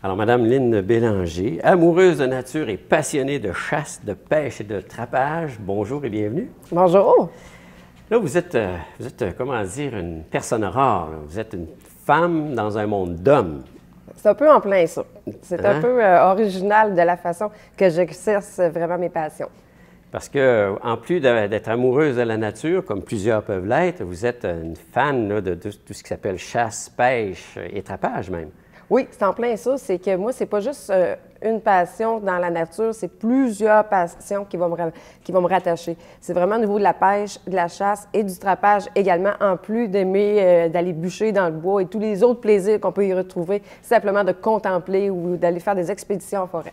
Alors, Madame Lynne Bélanger, amoureuse de nature et passionnée de chasse, de pêche et de trapage, bonjour et bienvenue. Bonjour. Là, vous êtes comment dire, une personne rare. Là. Vous êtes une femme dans un monde d'hommes. C'est un peu en plein ça. C'est un peu original de la façon que j'exerce vraiment mes passions. Parce que, en plus d'être amoureuse de la nature, comme plusieurs peuvent l'être, vous êtes une fan là, de tout ce qui s'appelle chasse, pêche et trapage même. Oui, c'est en plein ça. C'est que moi, c'est pas juste une passion dans la nature, c'est plusieurs passions qui vont me rattacher. C'est vraiment au niveau de la pêche, de la chasse et du trapage également, en plus d'aimer d'aller bûcher dans le bois et tous les autres plaisirs qu'on peut y retrouver, simplement de contempler ou d'aller faire des expéditions en forêt.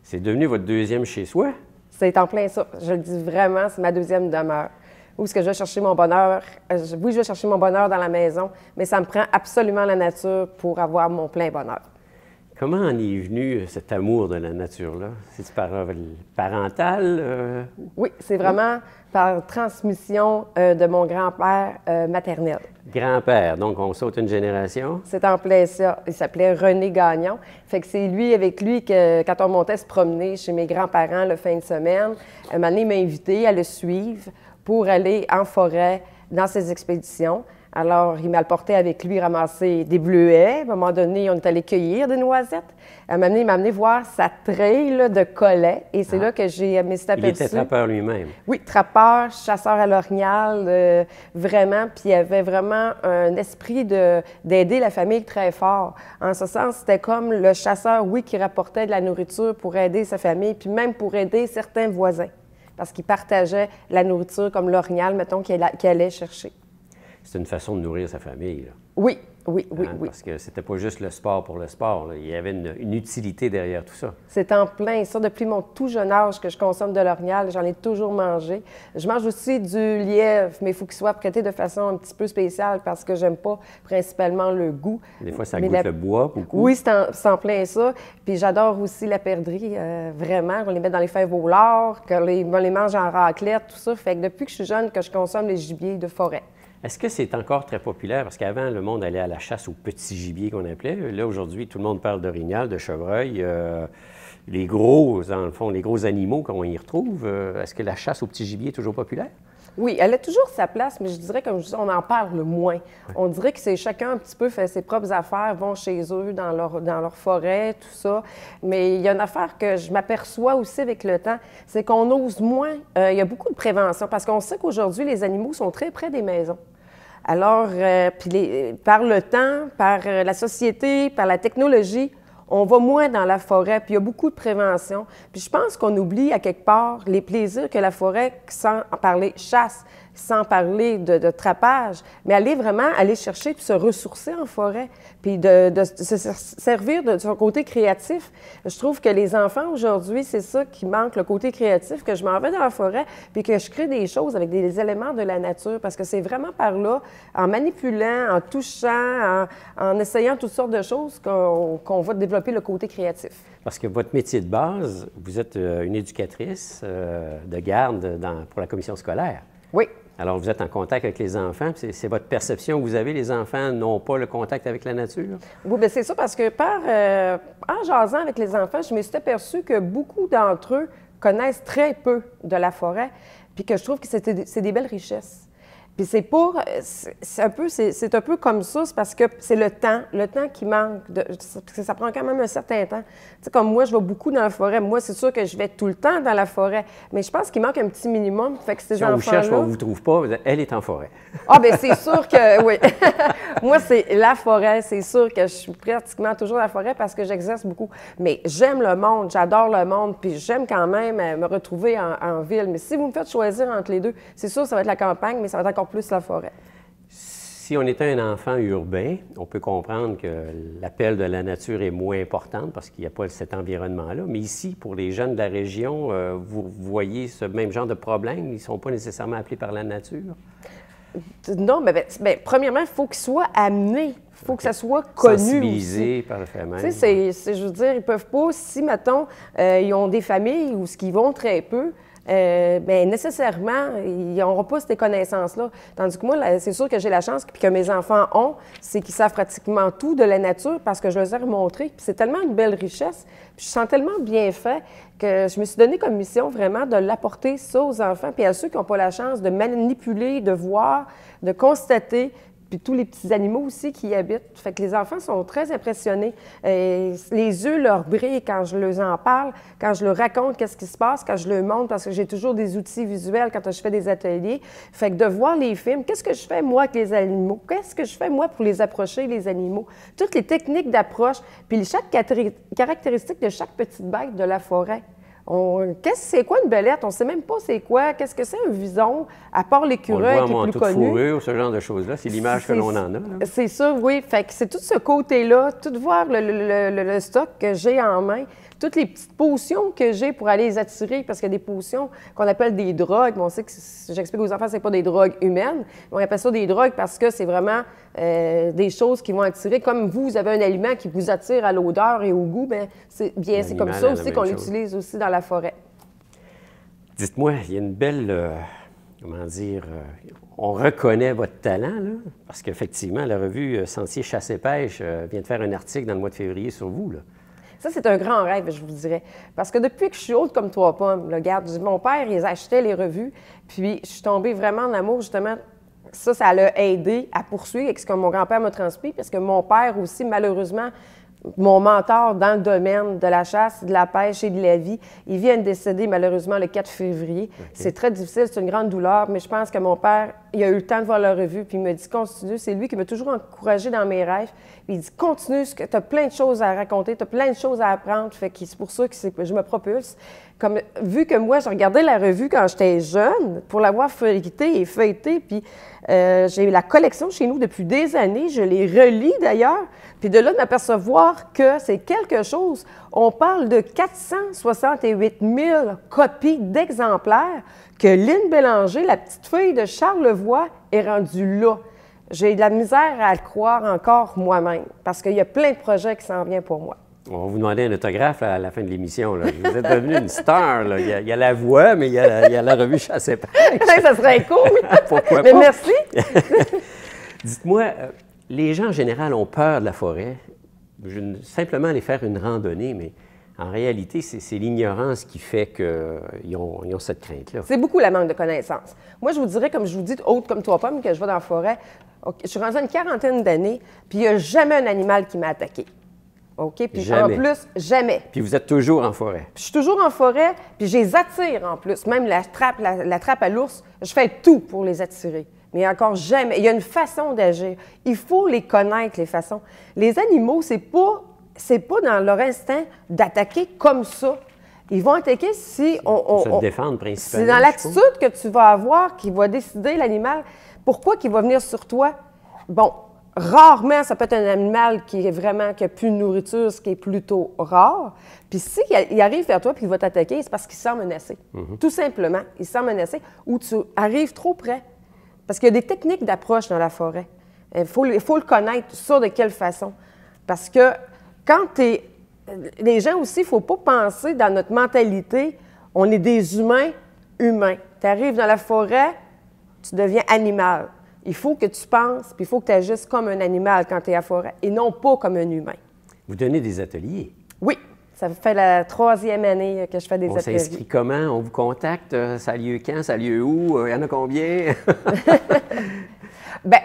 C'est devenu votre deuxième chez-soi? C'est en plein ça. Je le dis vraiment, c'est ma deuxième demeure. Où est-ce que je vais chercher mon bonheur? Oui, je vais chercher mon bonheur dans la maison, mais ça me prend absolument la nature pour avoir mon plein bonheur. Comment en est venu cet amour de la nature-là? C'est parental? Oui, c'est vraiment par transmission de mon grand-père maternel. Grand-père, donc on saute une génération? C'est en plein ça. Il s'appelait René Gagnon. Fait que c'est avec lui que, quand on montait se promener chez mes grands-parents le fin de semaine, un moment donné, il m'a invité à le suivre pour aller en forêt dans ses expéditions. Alors, il m'a porté avec lui ramasser des bleuets. À un moment donné, on est allé cueillir des noisettes. À un moment donné, il m'a amené voir sa treille là, de collets. Et c'est là que j'ai mis cet aperçu. Il était trappeur lui-même. Oui, trappeur, chasseur à l'orignal, vraiment. Puis il avait vraiment un esprit d'aider la famille très fort. En ce sens, c'était comme le chasseur, oui, qui rapportait de la nourriture pour aider sa famille, puis même pour aider certains voisins. Parce qu'il partageait la nourriture comme l'orignal, mettons, qu'il allait chercher. C'est une façon de nourrir sa famille, là. Oui. Oui. Parce que c'était pas juste le sport pour le sport, là. Il y avait une utilité derrière tout ça. C'est en plein ça. Depuis mon tout jeune âge que je consomme de l'orignal, j'en ai toujours mangé. Je mange aussi du lièvre, mais il faut qu'il soit traité de façon un petit peu spéciale parce que j'aime pas principalement le goût. Des fois, ça goûte le bois beaucoup. Oui, c'est en plein ça. Puis j'adore aussi la perdrix, vraiment. On les met dans les fèves au lard, on les mange en raclette, tout ça. Fait que depuis que je suis jeune, que je consomme les gibiers de forêt. Est-ce que c'est encore très populaire? Parce qu'avant, le monde allait à la chasse au petit gibier qu'on appelait. Là, aujourd'hui, tout le monde parle d'orignal, de chevreuil. Les gros, dans le fond, les gros animaux qu'on y retrouve. Est-ce que la chasse au petit gibier est toujours populaire? Oui, elle a toujours sa place, mais je dirais, comme je dis, on en parle moins. Oui. On dirait que c'est chacun un petit peu fait ses propres affaires, vont chez eux, dans leur forêt, tout ça. Mais il y a une affaire que je m'aperçois aussi avec le temps, c'est qu'on ose moins. Il y a beaucoup de prévention, parce qu'on sait qu'aujourd'hui, les animaux sont très près des maisons. Alors, par le temps, par la société, par la technologie, on va moins dans la forêt, puis il y a beaucoup de prévention. Puis je pense qu'on oublie à quelque part les plaisirs que la forêt, sans parler chasse, sans parler de trapage, mais aller chercher puis se ressourcer en forêt, puis de se servir de son côté créatif. Je trouve que les enfants aujourd'hui, c'est ça qui manque, le côté créatif, que je m'en vais dans la forêt puis que je crée des choses avec des éléments de la nature, parce que c'est vraiment par là, en manipulant, en touchant, en essayant toutes sortes de choses qu'on va développer le côté créatif. Parce que votre métier de base, vous êtes une éducatrice de garde pour la commission scolaire. Oui. Alors, vous êtes en contact avec les enfants. C'est votre perception que vous avez, les enfants n'ont pas le contact avec la nature? Oui, bien c'est ça, parce que en jasant avec les enfants, je me suis aperçue que beaucoup d'entre eux connaissent très peu de la forêt, puis que je trouve que c'est des belles richesses. Puis c'est un peu comme ça, c'est parce que c'est le temps qui manque, parce que ça prend quand même un certain temps. Tu sais, comme moi, je vais beaucoup dans la forêt. Moi, c'est sûr que je vais tout le temps dans la forêt, mais je pense qu'il manque un petit minimum. Fait que ces si on vous cherche, on ne vous trouve pas, elle est en forêt. Ah, bien, c'est sûr que oui. Moi, c'est la forêt. C'est sûr que je suis pratiquement toujours dans la forêt parce que j'exerce beaucoup. Mais j'aime le monde, j'adore le monde, puis j'aime quand même me retrouver en ville. Mais si vous me faites choisir entre les deux, c'est sûr que ça va être la campagne, mais ça va être encore plus la forêt. Si on était un enfant urbain, on peut comprendre que l'appel de la nature est moins important parce qu'il n'y a pas cet environnement-là. Mais ici, pour les jeunes de la région, vous voyez ce même genre de problème? Ils ne sont pas nécessairement appelés par la nature? Non, mais premièrement, il faut qu'ils soient amenés. Il faut que ça soit connu. Sensibilisé par le fait même. Tu sais, je veux dire, ils peuvent pas, si, mettons, ils ont des familles où ils vont très peu, bien, nécessairement, ils n'auront pas ces connaissances-là. Tandis que moi, c'est sûr que j'ai la chance, puis que mes enfants ont, c'est qu'ils savent pratiquement tout de la nature parce que je les ai remontrés. Puis c'est tellement une belle richesse, puis je sens tellement bien fait que je me suis donné comme mission vraiment de l'apporter ça aux enfants, puis à ceux qui n'ont pas la chance de manipuler, de voir, de constater, puis tous les petits animaux aussi qui y habitent. Fait que les enfants sont très impressionnés. Les yeux leur brillent quand je leur en parle, quand je leur raconte qu'est-ce qui se passe, quand je leur montre, parce que j'ai toujours des outils visuels quand je fais des ateliers. Fait que de voir les films, qu'est-ce que je fais moi avec les animaux? Qu'est-ce que je fais moi pour les approcher, les animaux? Toutes les techniques d'approche, puis chaque caractéristique de chaque petite bête de la forêt. C'est quoi une belette? On ne sait même pas c'est quoi. Qu'est-ce que c'est un vison, à part l'écureuil qui est plus connu. Fourrure, ce genre de choses-là, c'est l'image que l'on en a. C'est ça, oui. Fait que c'est tout ce côté-là, tout voir le stock que j'ai en main, toutes les petites potions que j'ai pour aller les attirer, parce qu'il y a des potions qu'on appelle des drogues. On sait que, j'explique aux enfants, c'est pas des drogues humaines. On appelle ça des drogues parce que c'est vraiment des choses qui vont attirer. Comme vous avez un aliment qui vous attire à l'odeur et au goût, bien, c'est comme ça aussi qu'on l'utilise aussi dans la forêt. Dites-moi, il y a une belle, comment dire, on reconnaît votre talent, là, parce qu'effectivement, la revue Sentier Chasse et Pêche vient de faire un article dans le mois de février sur vous, là. Ça, c'est un grand rêve, je vous dirais. Parce que depuis que je suis haute comme 3 pommes, là, regarde, mon père, il achetait les revues, puis je suis tombée vraiment en amour, justement. Ça l'a aidé à poursuivre avec ce que mon grand-père m'a transmis, parce que mon père aussi, malheureusement, mon mentor dans le domaine de la chasse, de la pêche et de la vie, il vient de décéder malheureusement le 4 février. Okay. C'est très difficile, c'est une grande douleur, mais je pense que mon père, il a eu le temps de voir la revue, puis il me dit « Continue ». C'est lui qui m'a toujours encouragé dans mes rêves. Puis il dit « Continue, tu as plein de choses à raconter, tu as plein de choses à apprendre ». Fait que c'est pour ça que je me propulse. Vu que moi, je regardais la revue quand j'étais jeune, pour l'avoir feuilletée et feuilletée, puis j'ai la collection chez nous depuis des années, je les relis d'ailleurs, puis de là de m'apercevoir que c'est quelque chose. On parle de 468 000 copies d'exemplaires que Lynn Bélanger, la petite fille de Charlevoix, est rendue là. J'ai de la misère à le croire encore moi-même, parce qu'il y a plein de projets qui s'en viennent pour moi. On va vous demander un autographe à la fin de l'émission. Vous êtes devenue une star. Là. Il y a la voix, mais il y a la revue Chasse et Pêche. Ça serait cool. Pourquoi mais pas? Merci. Dites-moi, les gens en général ont peur de la forêt. Simplement aller faire une randonnée, mais en réalité, c'est l'ignorance qui fait qu'ils ont cette crainte-là. C'est beaucoup la manque de connaissances. Moi, je vous dirais, comme je vous dis, haute comme 3 pommes, que je vais dans la forêt. Je suis rendue à une 40aine d'années, puis il n'y a jamais un animal qui m'a attaqué. OK? Puis jamais. En plus, jamais. Puis vous êtes toujours en forêt. Puis je suis toujours en forêt, puis je les attire en plus. Même la trappe à l'ours, je fais tout pour les attirer. Mais encore jamais. Il y a une façon d'agir. Il faut les connaître, les façons. Les animaux, c'est pas dans leur instinct d'attaquer comme ça. Ils vont attaquer si on se défendre principalement. C'est dans l'attitude que tu vas avoir qui va décider l'animal. Pourquoi qu'il va venir sur toi? Bon, rarement, ça peut être un animal qui a plus de nourriture, ce qui est plutôt rare. Puis s'il arrive vers toi et qu'il va t'attaquer, c'est parce qu'il se sent menacé. Tout simplement, il se sent menacé ou tu arrives trop près. Parce qu'il y a des techniques d'approche dans la forêt. Il faut le connaître, ça, de quelle façon. Parce que quand les gens aussi, il ne faut pas penser dans notre mentalité, on est des humains. Tu arrives dans la forêt, tu deviens animal. Il faut que tu penses, puis il faut que tu agisses comme un animal quand tu es à la forêt, et non pas comme un humain. Vous donnez des ateliers? Oui. Ça fait la 3e année que je fais des ateliers. On s'inscrit comment? On vous contacte? Ça a lieu quand? Ça a lieu où? Il y en a combien? Bien,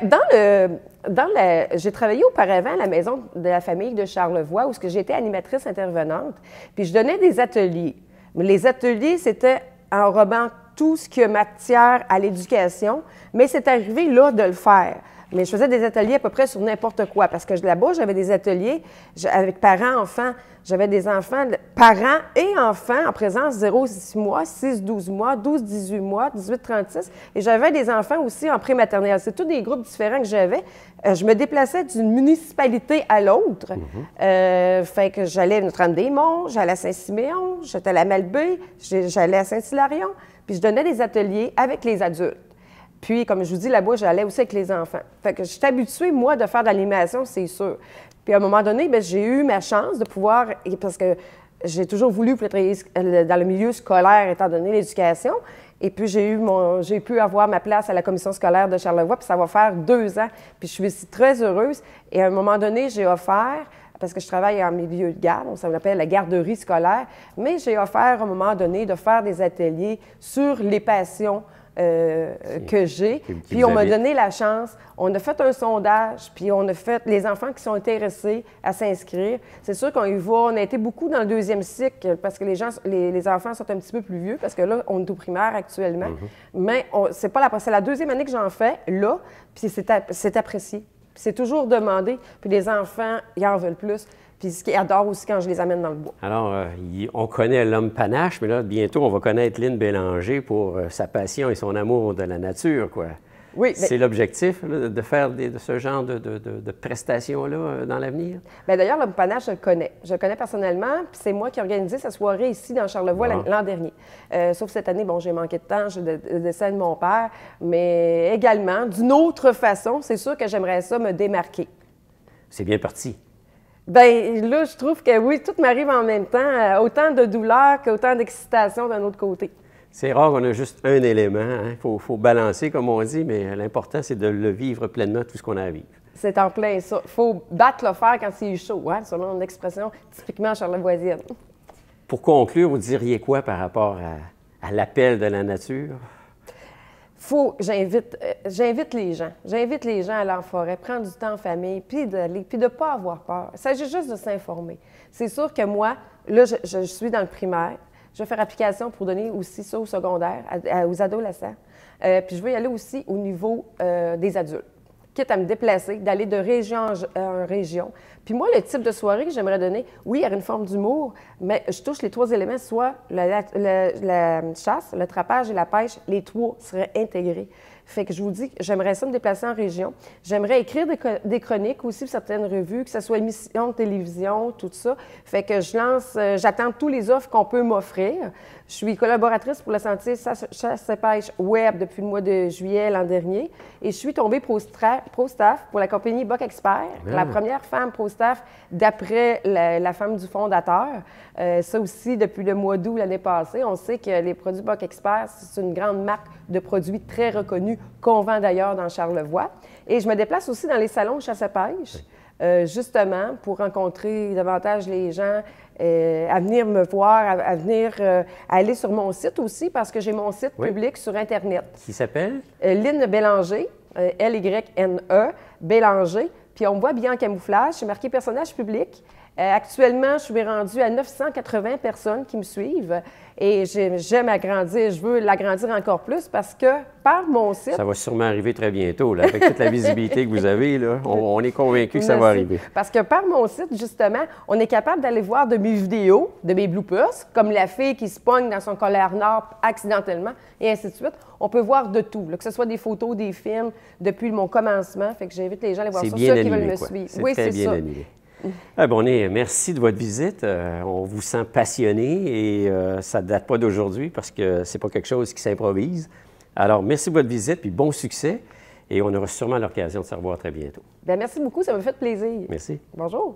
j'ai travaillé auparavant à la Maison de la famille de Charlevoix, où j'étais animatrice intervenante, puis je donnais des ateliers. Mais les ateliers, c'était enrobant tout ce qui a matière à l'éducation, mais c'est arrivé là de le faire. Mais je faisais des ateliers à peu près sur n'importe quoi, parce que là-bas, j'avais des ateliers avec parents, enfants. J'avais des enfants, parents et enfants en présence 0-6 mois, 6-12 mois, 12-18 mois, 18-36. Et j'avais des enfants aussi en prématernelle. C'est tous des groupes différents que j'avais. Je me déplaçais d'une municipalité à l'autre. Fait que j'allais à Notre-Dame-des-Monts, j'allais à Saint-Siméon, j'étais à la Malbaie, j'allais à Saint-Hilarion. Puis je donnais des ateliers avec les adultes. Puis, comme je vous dis, là-bas, j'allais aussi avec les enfants. Fait que je suis habituée, moi, de faire de l'animation, c'est sûr. Puis, à un moment donné, bien, j'ai eu ma chance de pouvoir... Parce que j'ai toujours voulu travailler dans le milieu scolaire, étant donné l'éducation. Et puis, j'ai pu avoir ma place à la commission scolaire de Charlevoix, puis ça va faire 2 ans. Puis, je suis ici très heureuse. Et à un moment donné, j'ai offert, parce que je travaille en milieu de garde, ça s'appelle la garderie scolaire, mais j'ai offert à un moment donné de faire des ateliers sur les passions que j'ai. Puis on m'a donné la chance. On a fait un sondage, puis on a fait les enfants qui sont intéressés à s'inscrire. C'est sûr qu'on y va. On a été beaucoup dans le 2e cycle parce que les enfants sont un petit peu plus vieux parce que là, on est au primaire actuellement. Mais c'est la 2e année que j'en fais là, puis c'est apprécié. Puis c'est toujours demandé. Puis les enfants, ils en veulent plus. Puis ce qu'ils adorent aussi quand je les amène dans le bois. Alors, on connaît l'homme panache, mais là, bientôt, on va connaître Lynne Bélanger pour sa passion et son amour de la nature, quoi. Oui. C'est l'objectif, là, de faire de ce genre de prestations-là dans l'avenir? Bien, d'ailleurs, l'homme panache, je le connais. Je le connais personnellement, puis c'est moi qui ai organisé sa soirée ici dans Charlevoix l'an dernier. Sauf cette année, bon, j'ai manqué de temps, j'ai le décès de mon père, mais également, d'une autre façon, c'est sûr que j'aimerais ça me démarquer. C'est bien parti. Bien, là, je trouve que oui, tout m'arrive en même temps, autant de douleur qu'autant d'excitation d'un autre côté. C'est rare qu'on a juste un élément. Il faut balancer, comme on dit, mais l'important, c'est de le vivre pleinement, tout ce qu'on a à vivre. C'est en plein ça. Il faut battre le fer quand c'est chaud, hein, selon une expression typiquement charlevoisienne. Pour conclure, vous diriez quoi par rapport à l'appel de la nature? J'invite les gens. J'invite les gens à aller en forêt, prendre du temps en famille, puis d'aller, puis de ne pas avoir peur. Il s'agit juste de s'informer. C'est sûr que moi, là, je suis dans le primaire. Je vais faire application pour donner aussi ça au secondaire, aux adolescents. Puis je vais y aller aussi au niveau des adultes, quitte à me déplacer, d'aller de région en région. Puis moi, le type de soirée que j'aimerais donner, oui, il y aurait une forme d'humour, mais je touche les 3 éléments, soit la chasse, le trapage et la pêche, les 3 seraient intégrés. Fait que je vous dis, j'aimerais ça me déplacer en région. J'aimerais écrire des chroniques aussi pour certaines revues, que ce soit émissions de télévision, tout ça. Fait que j'attends tous les offres qu'on peut m'offrir. Je suis collaboratrice pour le Sentier Chasse et Pêche Web depuis le mois de juillet l'an dernier. Et je suis tombée pro-staff pour la compagnie Boc Expert, la première femme pro-staff d'après la femme du fondateur. Ça aussi, depuis le mois d'août l'année passée, on sait que les produits Boc Expert, c'est une grande marque de produits très reconnus qu'on vend d'ailleurs dans Charlevoix. Et je me déplace aussi dans les salons de chasse et pêche, justement pour rencontrer davantage les gens, à venir me voir, à venir aller sur mon site aussi, parce que j'ai mon site public sur Internet. Qui s'appelle? Lynne Bélanger, L-Y-N-E, Bélanger. Puis on me voit bien en camouflage, c'est marqué personnage public. Actuellement, je suis rendue à 980 personnes qui me suivent et j'aime agrandir, je veux l'agrandir encore plus parce que par mon site... Ça va sûrement arriver très bientôt, là, avec toute la visibilité que vous avez, là, on est convaincu que ça va arriver. Parce que par mon site, justement, on est capable d'aller voir de mes vidéos, de mes bloopers, comme la fille qui se pogne dans son colère nord accidentellement et ainsi de suite. On peut voir de tout, là, que ce soit des photos, des films, depuis mon commencement. Fait que j'invite les gens à aller voir sur ça qui veulent me suivre. Oui, c'est bien animé. Ah, merci de votre visite. On vous sent passionné et ça ne date pas d'aujourd'hui parce que ce n'est pas quelque chose qui s'improvise. Alors, merci de votre visite puis bon succès et on aura sûrement l'occasion de se revoir très bientôt. Bien, merci beaucoup, ça m'a fait plaisir. Merci. Bonjour.